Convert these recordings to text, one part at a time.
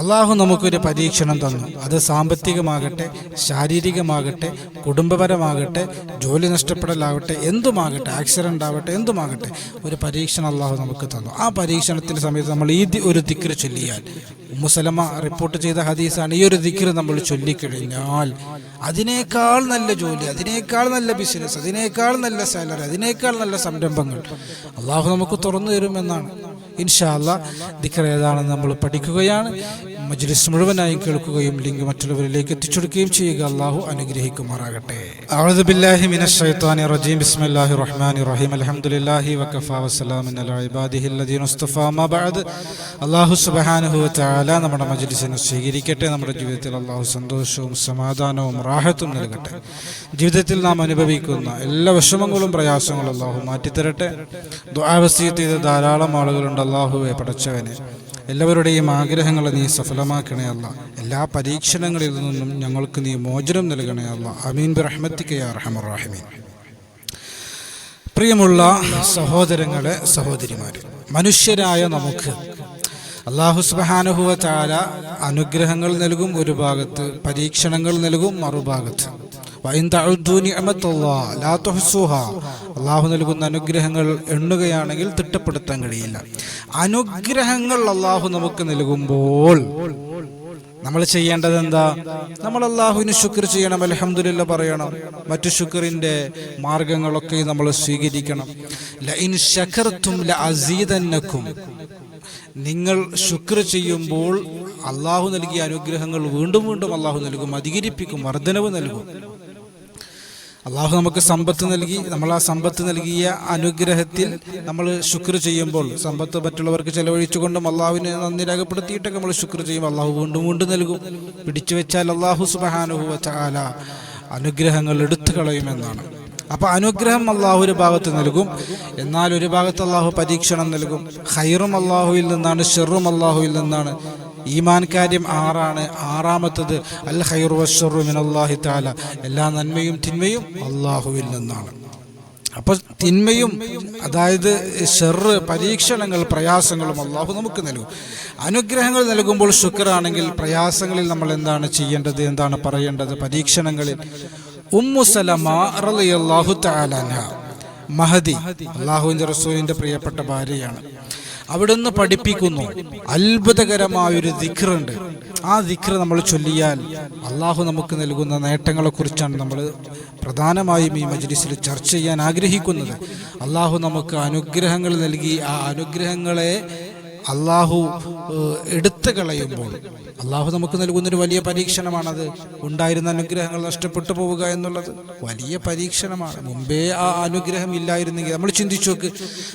അള്ളാഹു നമുക്കൊരു പരീക്ഷണം തന്നു. അത് സാമ്പത്തികമാകട്ടെ, ശാരീരികമാകട്ടെ, കുടുംബപരമാകട്ടെ, ജോലി നഷ്ടപ്പെടലാകട്ടെ, എന്തുമാകട്ടെ, ആക്സിഡൻ്റ് ആവട്ടെ, എന്തുമാകട്ടെ, ഒരു പരീക്ഷണം അള്ളാഹു നമുക്ക് തന്നു. ആ പരീക്ഷണത്തിൻ്റെ സമയത്ത് നമ്മൾ ഒരു ദിക്ർ ചൊല്ലിയാൽ, ഉമ്മു സലമ റിപ്പോർട്ട് ചെയ്ത ഹദീസാണ്, ഈ ഒരു ദിക്ർ നമ്മൾ ചൊല്ലിക്കഴിഞ്ഞാൽ അതിനേക്കാൾ നല്ല ജോലി, അതിനേക്കാൾ നല്ല ബിസിനസ്, അതിനേക്കാൾ നല്ല സാലറി, അതിനേക്കാൾ നല്ല സംരംഭങ്ങൾ അള്ളാഹു നമുക്ക് തുറന്നു തരുമെന്നാണ്. ഇൻഷാ അല്ലാഹ് ദിക്ർ ഏതാണെന്ന് നമ്മൾ പഠിക്കുകയാണ്. മജ്ലിസ് മുഴുവനായും കേൾക്കുകയും ലിങ്ക് മറ്റുള്ളവരിലേക്ക് എത്തിച്ചുകൊടുക്കുകയും ചെയ്യുക. അള്ളാഹു അനുഗ്രഹിക്കുമാറാകട്ടെ. അഊദു ബില്ലാഹി മിനശ് ശൈത്വാനിർ റജീം. ബിസ്മില്ലാഹിർ റഹ്മാനിർ റഹീം. അൽഹംദുലില്ലാഹി വകഫാ വസ്സലാമുൻ അലാ ഇബാദിഹിൽ ലദീന ഇസ്തഫാ. അമ്മാ ബഅദ്. അല്ലാഹു സുബ്ഹാനഹു വ തആല നമ്മുടെ മജ്ലിസിനെ സ്വീകരിക്കട്ടെ. നമ്മുടെ ജീവിതത്തിൽ അള്ളാഹു സന്തോഷവും സമാധാനവും റാഹത്തും നൽകട്ടെ. ജീവിതത്തിൽ നാം അനുഭവിക്കുന്ന എല്ലാ വിഷമങ്ങളും പ്രയാസങ്ങളും അള്ളാഹു മാറ്റിത്തരട്ടെ. ദുആ വസിയത്ത് ചെയ്ത ധാരാളം ആളുകളുണ്ട്. അള്ളാഹുവേ പടച്ചവനെ, എല്ലാവരുടെയും ആഗ്രഹങ്ങളെ നീ സഫലമാക്കണേ അല്ല. എല്ലാ പരീക്ഷണങ്ങളിൽ നിന്നും ഞങ്ങൾക്ക് നീ മോചനം നൽകണേ അല്ല. ആമീൻ ബിറഹ്മതിക യാ അർഹമർ റഹീമീൻ. പ്രിയമുള്ള സഹോദരങ്ങളെ, സഹോദരിമാരെ, മനുഷ്യരായ നമുക്ക് അല്ലാഹു സുബ്ഹാനഹു വ തആല അനുഗ്രഹങ്ങൾ നൽകും ഒരു ഭാഗത്ത്, പരീക്ഷണങ്ങൾ നൽകും മറുഭാഗത്ത്. അള്ളാഹു നൽകുന്ന അനുഗ്രഹങ്ങൾ എണ്ണുകയാണെങ്കിൽ തിട്ടപ്പെടുത്താൻ കഴിയില്ല. അനുഗ്രഹങ്ങൾ അള്ളാഹു നമുക്ക് നൽകുമ്പോൾ നമ്മൾ ചെയ്യേണ്ടത് എന്താ? നമ്മൾ അള്ളാഹുവിന് ശുക്ർ ചെയ്യണം, അൽഹംദുലില്ലാ പറയണം. മറ്റു ശുക്രിന്റെ മാർഗങ്ങളൊക്കെ നമ്മൾ സ്വീകരിക്കണം. ലഇൻ ശകർതും ലഅസീദന്നകും. നിങ്ങൾ ശുക്ർ ചെയ്യുമ്പോൾ അള്ളാഹു നൽകിയ അനുഗ്രഹങ്ങൾ വീണ്ടും വീണ്ടും അള്ളാഹു നൽകും, അധികരിപ്പിക്കും, വർധനവ് നൽകും. അള്ളാഹു നമുക്ക് സമ്പത്ത് നൽകി, നമ്മൾ ആ സമ്പത്ത് നൽകിയ അനുഗ്രഹത്തിൽ നമ്മൾ ശുക്ർ ചെയ്യുമ്പോൾ, സമ്പത്ത് മറ്റുള്ളവർക്ക് ചെലവഴിച്ചുകൊണ്ടും അള്ളാഹുവിനെ നന്ദി രേഖപ്പെടുത്തിയിട്ടൊക്കെ നമ്മൾ ശുക്ർ ചെയ്യുമ്പോൾ അള്ളാഹു വീണ്ടും വീണ്ടും നൽകും. പിടിച്ചു വെച്ചാൽ അള്ളാഹു സുബ്ഹാനഹു വ തആല അനുഗ്രഹങ്ങൾ എടുത്തു കളയുമെന്നാണ്. അപ്പൊ അനുഗ്രഹം അള്ളാഹു ഒരു ഭാഗത്ത് നൽകും, എന്നാൽ ഒരു ഭാഗത്ത് അള്ളാഹു പരീക്ഷണം നൽകും. ഖൈറും അള്ളാഹുവിൽ നിന്നാണ്, ഷെറും അള്ളാഹുവിൽ നിന്നാണ്. ഈമാൻ കാര്യം 6ആണ്. 6ാമത്തത് അൽ ഖൈറു വശ്ശറു മിനല്ലാഹി തആല. എല്ലാ നന്മയും തിന്മയും അള്ളാഹുവിൽ നിന്നാണ്. അപ്പൊ തിന്മയും, അതായത് ഷെറ്, പരീക്ഷണങ്ങൾ, പ്രയാസങ്ങളും അള്ളാഹു നമുക്ക് നൽകും. അനുഗ്രഹങ്ങൾ നൽകുമ്പോൾ ശുക്റാണെങ്കിൽ, പ്രയാസങ്ങളിൽ നമ്മൾ എന്താണ് ചെയ്യേണ്ടത്, എന്താണ് പറയേണ്ടത്? പരീക്ഷണങ്ങളിൽ ഉമ്മു സലമ റളിയല്ലാഹു തആല അൻഹ, മഹദി, അല്ലാഹുവിന്റെ റസൂലിന്റെ പ്രിയപ്പെട്ട ഭാര്യയാണ്. അവിടുന്ന് പഠിപ്പിക്കുന്നു, അത്ഭുതകരമായൊരു ദിക്റുണ്ട്. ആ ദിക്ർ നമ്മൾ ചൊല്ലിയാൽ അള്ളാഹു നമുക്ക് നൽകുന്ന നേട്ടങ്ങളെ കുറിച്ചാണ് നമ്മൾ പ്രധാനമായും ഈ മജ്ലിസിൽ ചർച്ച ചെയ്യാൻ ആഗ്രഹിക്കുന്നത്. അള്ളാഹു നമുക്ക് അനുഗ്രഹങ്ങൾ നൽകി ആ അനുഗ്രഹങ്ങളെ അള്ളാഹു എടുത്തു കളയുമ്പോൾ അള്ളാഹു നമുക്ക് നൽകുന്നൊരു വലിയ പരീക്ഷണമാണത്. ഉണ്ടായിരുന്ന അനുഗ്രഹങ്ങൾ നഷ്ടപ്പെട്ടു പോവുക എന്നുള്ളത് വലിയ പരീക്ഷണമാണ്. മുമ്പേ ആ അനുഗ്രഹം ഇല്ലായിരുന്നെങ്കിൽ, നമ്മൾ ചിന്തിച്ചു നോക്ക്,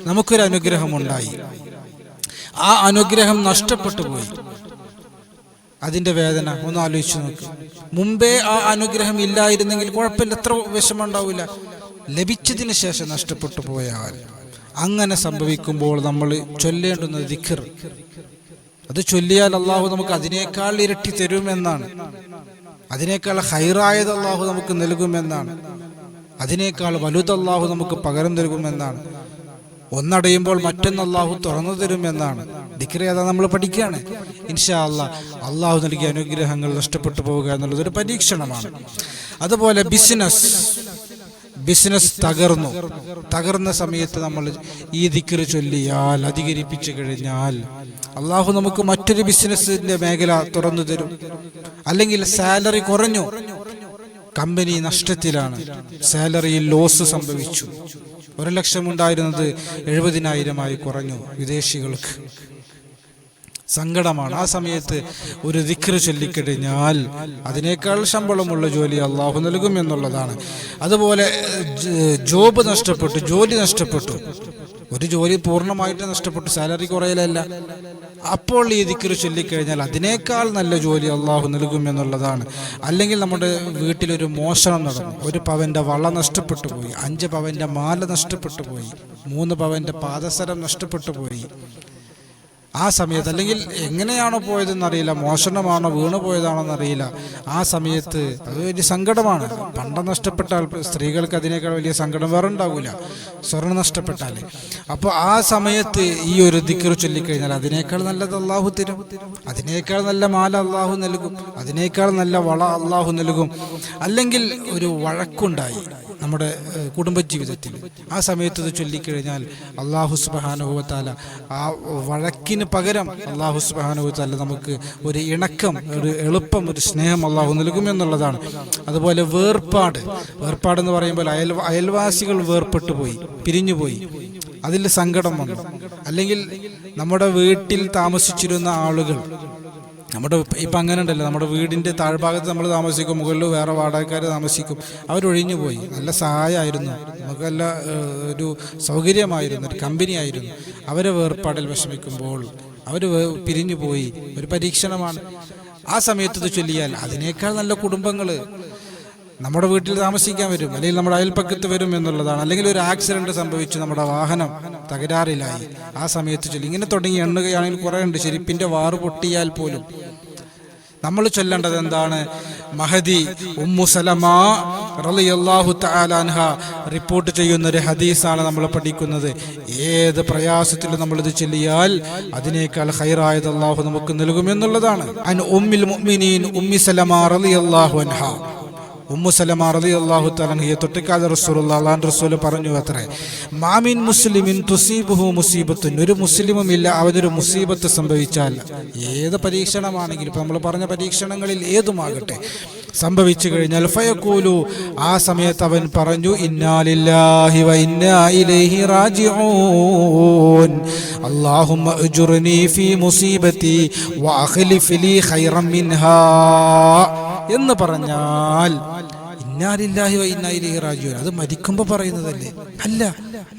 നമുക്കൊരു അനുഗ്രഹം ഉണ്ടായി, ആ അനുഗ്രഹം നഷ്ടപ്പെട്ടു പോയി, അതിൻ്റെ വേദന ഒന്ന് ആലോചിച്ച് നോക്ക്. മുമ്പേ ആ അനുഗ്രഹം ഇല്ലായിരുന്നെങ്കിൽ കുഴപ്പമില്ല, എത്ര വിഷമം ഉണ്ടാവില്ല. ലഭിച്ചതിന് ശേഷം നഷ്ടപ്പെട്ടു പോയാൽ, അങ്ങനെ സംഭവിക്കുമ്പോൾ നമ്മൾ ചൊല്ലേണ്ടുന്ന ദിക്ർ, അത് ചൊല്ലിയാൽ അള്ളാഹു നമുക്ക് അതിനേക്കാൾ ഇരട്ടി തരുമെന്നാണ്. അതിനേക്കാൾ ഹൈറായത് അള്ളാഹു നമുക്ക് നൽകുമെന്നാണ്. അതിനേക്കാൾ വലുത് അള്ളാഹു നമുക്ക് പകരം നൽകുമെന്നാണ്. ഒന്നടയുമ്പോൾ മറ്റൊന്ന് അള്ളാഹു തുറന്നു തരുമെന്നാണ്. ദിക്ർ ഏതാ നമ്മൾ പഠിക്കുകയാണ്. ഇൻഷാ അല്ലാഹ് അള്ളാഹു നൽകിയ അനുഗ്രഹങ്ങൾ നഷ്ടപ്പെട്ടു പോവുക എന്നുള്ളത് ഒരു പരീക്ഷണമാണ്. അതുപോലെ ബിസിനസ് തകർന്ന സമയത്ത് നമ്മൾ ഈ ദിക്ർ ചൊല്ലിയാൽ, അധികരിപ്പിച്ചു കഴിഞ്ഞാൽ അള്ളാഹു നമുക്ക് മറ്റൊരു ബിസിനസിന്റെ മേഖല തുറന്നു തരും. അല്ലെങ്കിൽ സാലറി കുറഞ്ഞു, കമ്പനി നഷ്ടത്തിലാണ്, സാലറിയിൽ ലോസ് സംഭവിച്ചു, 1,00,000 ഉണ്ടായിരുന്നത് 70,000 കുറഞ്ഞു, വിദേശികൾക്ക് സങ്കടമാണ്. ആ സമയത്ത് ഒരു ദിക്ർ ചൊല്ലിക്കഴിഞ്ഞാൽ അതിനേക്കാൾ ശമ്പളമുള്ള ജോലി അള്ളാഹു നൽകും എന്നുള്ളതാണ്. അതുപോലെ ജോലി നഷ്ടപ്പെട്ടു, ഒരു ജോലി പൂർണ്ണമായിട്ട് നഷ്ടപ്പെട്ടു, സാലറി കുറയലല്ല. അപ്പോൾ ഈ ദിക്ർ ചൊല്ലിക്കഴിഞ്ഞാൽ അതിനേക്കാൾ നല്ല ജോലി അള്ളാഹു നൽകും എന്നുള്ളതാണ്. അല്ലെങ്കിൽ നമ്മുടെ വീട്ടിലൊരു മോഷണം നടന്നു, 1 പവന്റെ വള നഷ്ടപ്പെട്ടു പോയി, 5 പവന്റെ മാല നഷ്ടപ്പെട്ടു പോയി, 3 പവന്റെ പാദസരം നഷ്ടപ്പെട്ടു പോയി. ആ സമയത്ത്, അല്ലെങ്കിൽ എങ്ങനെയാണോ പോയതെന്നറിയില്ല, മോഷണമാണോ വീണു പോയതാണോ എന്നറിയില്ല, ആ സമയത്ത് അത് വലിയ സങ്കടമാണ്. പണ്ടം നഷ്ടപ്പെട്ടാൽ സ്ത്രീകൾക്ക് അതിനേക്കാൾ വലിയ സങ്കടം വേറെ ഉണ്ടാവില്ല, സ്വർണ്ണം നഷ്ടപ്പെട്ടാൽ. അപ്പോൾ ആ സമയത്ത് ഈ ഒരു ദിക്ർ ചൊല്ലിക്കഴിഞ്ഞാൽ അതിനേക്കാൾ നല്ലത് അള്ളാഹു തരും, അതിനേക്കാൾ നല്ല മാല അള്ളാഹു നൽകും, അതിനേക്കാൾ നല്ല വള അള്ളാഹു നൽകും. അല്ലെങ്കിൽ ഒരു വഴക്കുണ്ടായി നമ്മുടെ കുടുംബജീവിതത്തിൽ, ആ സമയത്ത് ഇത് ചൊല്ലിക്കഴിഞ്ഞാൽ അള്ളാഹു സുബ്ഹാനഹു വ തആല ആ വഴക്കിന് പകരം അള്ളാഹു സുബ്ഹാനഹു വ തആല നമുക്ക് ഒരു ഇണക്കം, ഒരു എളുപ്പം, ഒരു സ്നേഹം അള്ളാഹു നൽകുമെന്നുള്ളതാണ്. അതുപോലെ വേർപാടെന്ന് പറയുമ്പോൾ അയൽവാസികൾ വേർപെട്ടു പോയി, പിരിഞ്ഞുപോയി, അതിൽ സങ്കടം വന്നു. അല്ലെങ്കിൽ നമ്മുടെ വീട്ടിൽ താമസിച്ചിരുന്ന ആളുകൾ, ഇപ്പം അങ്ങനെ ഉണ്ടല്ലോ, നമ്മുടെ വീടിൻ്റെ താഴ്ഭാഗത്ത് നമ്മൾ താമസിക്കും, മുകളിൽ വേറെ വാടകക്കാർ താമസിക്കും, അവരൊഴിഞ്ഞു പോയി. നല്ല സഹായമായിരുന്നു, നമുക്ക് നല്ല ഒരു സൗകര്യമായിരുന്നു, ഒരു കമ്പനി ആയിരുന്നു. അവരെ വേർപാടിൽ വിഷമിക്കുമ്പോൾ അവർ പിരിഞ്ഞു പോയി, ഒരു പരീക്ഷണമാണ്. ആ സമയത്ത് ഇത് ചൊല്ലിയാൽ അതിനേക്കാൾ നല്ല കുടുംബങ്ങൾ നമ്മുടെ വീട്ടിൽ താമസിക്കാൻ വരും, അല്ലെങ്കിൽ നമ്മുടെ അയൽപ്പക്കത്ത് വരും എന്നുള്ളതാണ്. അല്ലെങ്കിൽ ഒരു ആക്സിഡന്റ് സംഭവിച്ചു, നമ്മുടെ വാഹനം തകരാറിലായി, ആ സമയത്ത് ചൊല്ലി. ഇങ്ങനെ തുടങ്ങി എണ്ണുകയാണെങ്കിൽ കുറേ ഉണ്ട്. ചെരുപ്പിന്റെ വാറ് പൊട്ടിയാൽ പോലും നമ്മൾ ചൊല്ലേണ്ടത് എന്താണ്? മഹദി ഉമ്മു സലമ റളിയല്ലാഹു തആല അൻഹ റിപ്പോർട്ട് ചെയ്യുന്ന ഒരു ഹദീസാണ് നമ്മൾ പഠിക്കുന്നത്. ഏത് പ്രയാസത്തിലും നമ്മളിത് ചൊല്ലിയാൽ അതിനേക്കാൾ ഖൈറായത് അല്ലാഹു നമുക്ക് നൽകുമെന്നുള്ളതാണ്. അൻ ഉമ്മിൽ മുഅ്മിനീൻ ഉമ്മി സലമ റളിയല്ലാഹു അൻഹ, ഉമ്മു സലമ റളിയല്ലാഹു തആല അൻഹയെ തൊട്ടിക്കാതെ റസൂലുള്ളാഹി റസൂൽ പറഞ്ഞു അത്രേ, മാമിൻ മുസ്ലിമിൻ തുസീബുഹു മുസീബത്തുൻ, ഒരു മുസ്ലിമും ഇല്ല അവനൊരു മുസീബത്ത് സംഭവിച്ചാൽ, ഏത് പരീക്ഷണമാണെങ്കിലും, ഇപ്പം നമ്മൾ പറഞ്ഞ പരീക്ഷണങ്ങളിൽ ഏതുമാകട്ടെ, സംഭവിച്ചു കഴിഞ്ഞാൽ ഫയഖൂലു, ആ സമയത്ത് അവൻ പറഞ്ഞു, ഇന്നാ ലില്ലാഹി വ ഇന്നാ ഇലൈഹി റാജിഊൻ, അല്ലാഹുമ്മ അജ്റുനി ഫീ മുസീബതി വ അഖ്ലിഫ് ലീ ഖൈറൻ മിൻഹാ എന്ന് പറഞ്ഞാൽ ഇന്നാ ലില്ലാഹി വ ഇന്നാ ഇലൈഹി റാജിഊൻ, അത് മരിക്കുമ്പോൾ പറയുന്നതല്ലേ? അല്ല,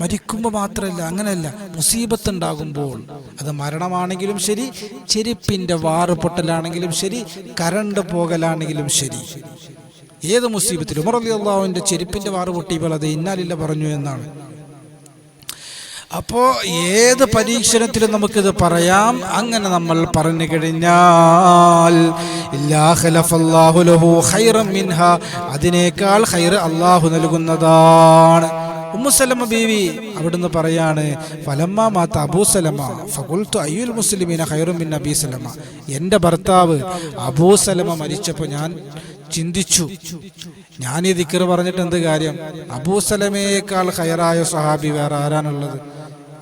മരിക്കുമ്പോൾ മാത്രമല്ല, അങ്ങനെയല്ല, മുസീബത്ത് ഉണ്ടാകുമ്പോൾ, അത് മരണമാണെങ്കിലും ശരി, ചെരുപ്പിന്റെ വാറ് പൊട്ടലാണെങ്കിലും ശരി, കരണ്ട് പോകലാണെങ്കിലും ശരി, ഏത് മുസീബത്തിലും ഉമർ റളിയല്ലാഹു അൻഹുവിന്റെ ചെരുപ്പിന്റെ വാറ് പൊട്ടിയപ്പോൾ അത് ഇന്നാ ലില്ലാഹി പറഞ്ഞു എന്നാണ്. അപ്പോൾ ഏത് പരീക്ഷണത്തിലും നമുക്കിത് പറയാം. അങ്ങനെ നമ്മൾ പറഞ്ഞു കഴിഞ്ഞാൽ അതിനേക്കാൾ ഖൈർ അള്ളാഹു നൽകുന്നതാണ്. ഉമ്മു സലമ ബീവി അവിടുന്ന് പറയാണ്, ഫലമ്മ മാത അബൂ സലമ ഫഖുൽതു അയ്യുൽ മുസ്ലിമീന ഖൈറും മിൻ അബീ സലമ, എൻ്റെ ഭർത്താവ് അബൂ സലമ മരിച്ചപ്പോൾ ഞാൻ ചിന്തിച്ചു, ഞാൻ ഈ ദിക്ർ പറഞ്ഞിട്ട് എന്ത് കാര്യം? അബൂ സലമയേക്കാൾ ഖൈറായ സ്വഹാബി വേറെ ആരാണുള്ളത്?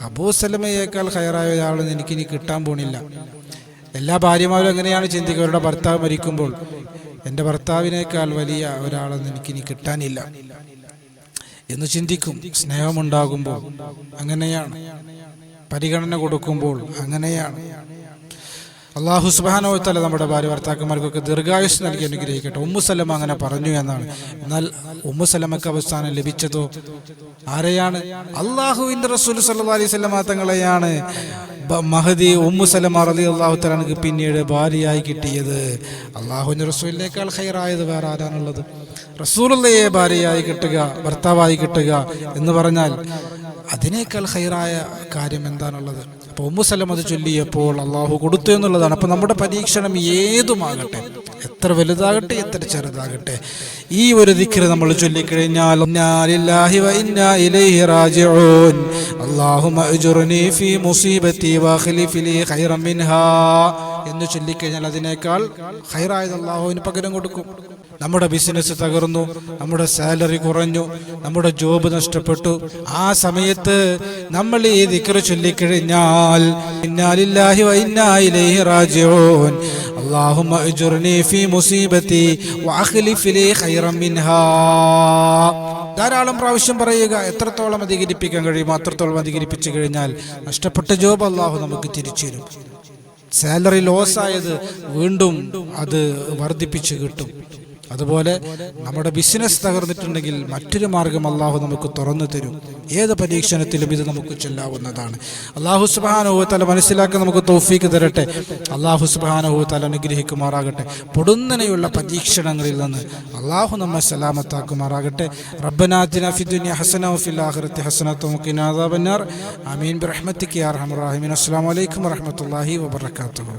അബൂ സലമയേക്കാൾ ഖൈറായ ഒരാളെന്ന് എനിക്കിനി കിട്ടാൻ പോണില്ല. എല്ലാ ഭാര്യമാരും എങ്ങനെയാണ് ചിന്തിക്കുക? അവരുടെ ഭർത്താവ് മരിക്കുമ്പോൾ എൻ്റെ ഭർത്താവിനേക്കാൾ വലിയ ഒരാളെന്ന് എനിക്കിനി കിട്ടാനില്ല എന്ന് ചിന്തിക്കും. സ്നേഹമുണ്ടാകുമ്പോൾ അങ്ങനെയാണ്, പരിഗണന കൊടുക്കുമ്പോൾ അങ്ങനെയാണ്. അല്ലാഹു സുബ്ഹാനഹു വ തആല നമ്മുടെ ഭാര്യ ഭർത്താക്കന്മാർക്കൊക്കെ ദീർഘായുസ് നൽകി അനുഗ്രഹിക്കട്ടെ. ഉമ്മു സലമ അങ്ങനെ പറഞ്ഞു എന്നാണ്. എന്നാൽ ഉമ്മു സലമക്ക് അവസാനം ലഭിച്ചതോ ആരെയാണ്? അല്ലാഹുവിന്റെ റസൂൽ സല്ലല്ലാഹു അലൈഹി വസല്ലം തങ്ങളെയാണ് മഹദി ഉമ്മു സലമ റളിയല്ലാഹു തആല അൻഹ പിന്നീട് ഭാര്യയായി കിട്ടിയത്. അല്ലാഹുവിന്റെ റസൂലിനേക്കാൾ ഖൈറായത് വേറെ ആരാണുള്ളത്? റസൂലുള്ളാഹിയെ ഭാര്യയായി കിട്ടുക, ഭർത്താവായി കിട്ടുക എന്ന് പറഞ്ഞാൽ അതിനേക്കാൾ ഖൈറായ കാര്യം എന്താണുള്ളത്? അപ്പോൾ ഉമ്മു സലമ അത് ചൊല്ലിയപ്പോൾ അള്ളാഹു കൊടുത്തു എന്നുള്ളതാണ്. അപ്പോൾ നമ്മുടെ പരീക്ഷണം ഏതുമാകട്ടെ, എത്ര വലുതാകട്ടെ എത്ര ചെറുതാകട്ടെ, ഈ ഒരു ദിക്ർ നമ്മൾ ചൊല്ലിക്കഴിഞ്ഞാൽ ഇന്നാ ലില്ലാഹി വ ഇന്നാ ഇലൈഹി റാജിഊൻ അല്ലാഹുമ്മ അജ്റുനി ഫീ മുസീബതി വ അഖ്ലിഫ് ലീ ഖൈറൻ മിൻഹാ എന്ന് ചൊല്ലിക്കഴിഞ്ഞാൽ അതിനേക്കാൾ ഖൈറായത് അള്ളാഹുവിന് പകരം കൊടുക്കും. നമ്മുടെ ബിസിനസ് തകർന്നു, നമ്മുടെ സാലറി കുറഞ്ഞു, നമ്മുടെ ജോബ് നഷ്ടപ്പെട്ടു, ആ സമയത്ത് നമ്മൾ ഈ ദിക്ർ ചൊല്ലിക്കഴിഞ്ഞാൽ ഇന്നാ ലില്ലാഹി വ ഇന്നാ ഇലൈഹി റാജിഊൻ അല്ലാഹുമ്മ അജ്റുനി ഫീ മുസീബതി വ അഖ്ലിഫ് ലീ ഖൈറൻ മിൻഹാ ധാരാളം പ്രാവശ്യം പറയുക. എത്രത്തോളം അധികരിപ്പിക്കാൻ കഴിയുമോ അത്രത്തോളം അധികരിപ്പിച്ചു കഴിഞ്ഞാൽ നഷ്ടപ്പെട്ട ജോബ് അള്ളാഹു നമുക്ക് തിരിച്ചു തരും. സാലറി ലോസ് ആയത് വീണ്ടും അത് വർദ്ധിപ്പിച്ച് കിട്ടും. അതുപോലെ നമ്മുടെ ബിസിനസ് തകർന്നിട്ടുണ്ടെങ്കിൽ മറ്റൊരു മാർഗം അള്ളാഹു നമുക്ക് തുറന്നു തരും. ഏത് പരീക്ഷണത്തിലും ഇത് നമുക്ക് ചൊല്ലാവുന്നതാണ്. അള്ളാഹു സുബ്ഹാനഹു വ തആല മനസ്സിലാക്കാൻ നമുക്ക് തൗഫീക്ക് തരട്ടെ. അള്ളാഹു സുബ്ഹാനഹു വ തആല അനുഗ്രഹിക്കുമാറാകട്ടെ. പൊടുന്നനെയുള്ള പരീക്ഷണങ്ങളിൽ നിന്ന് അള്ളാഹു നമ്മെ സലാമത്താക്കുമാറാകട്ടെ. റബ്ബനാ ആതിനാ ഫിദ്ദുനിയ ഹസന വഫിൽ ആഖിറതി ഹസനത വഖിനാ അദാബന്നാർ. ആമീൻ ബിറഹ്മതിക യാ അർഹമർ റഹീമീൻ. അസ്സലാമു അലൈക്കും വറഹ്മത്തുള്ളാഹി വബറകാതുഹു.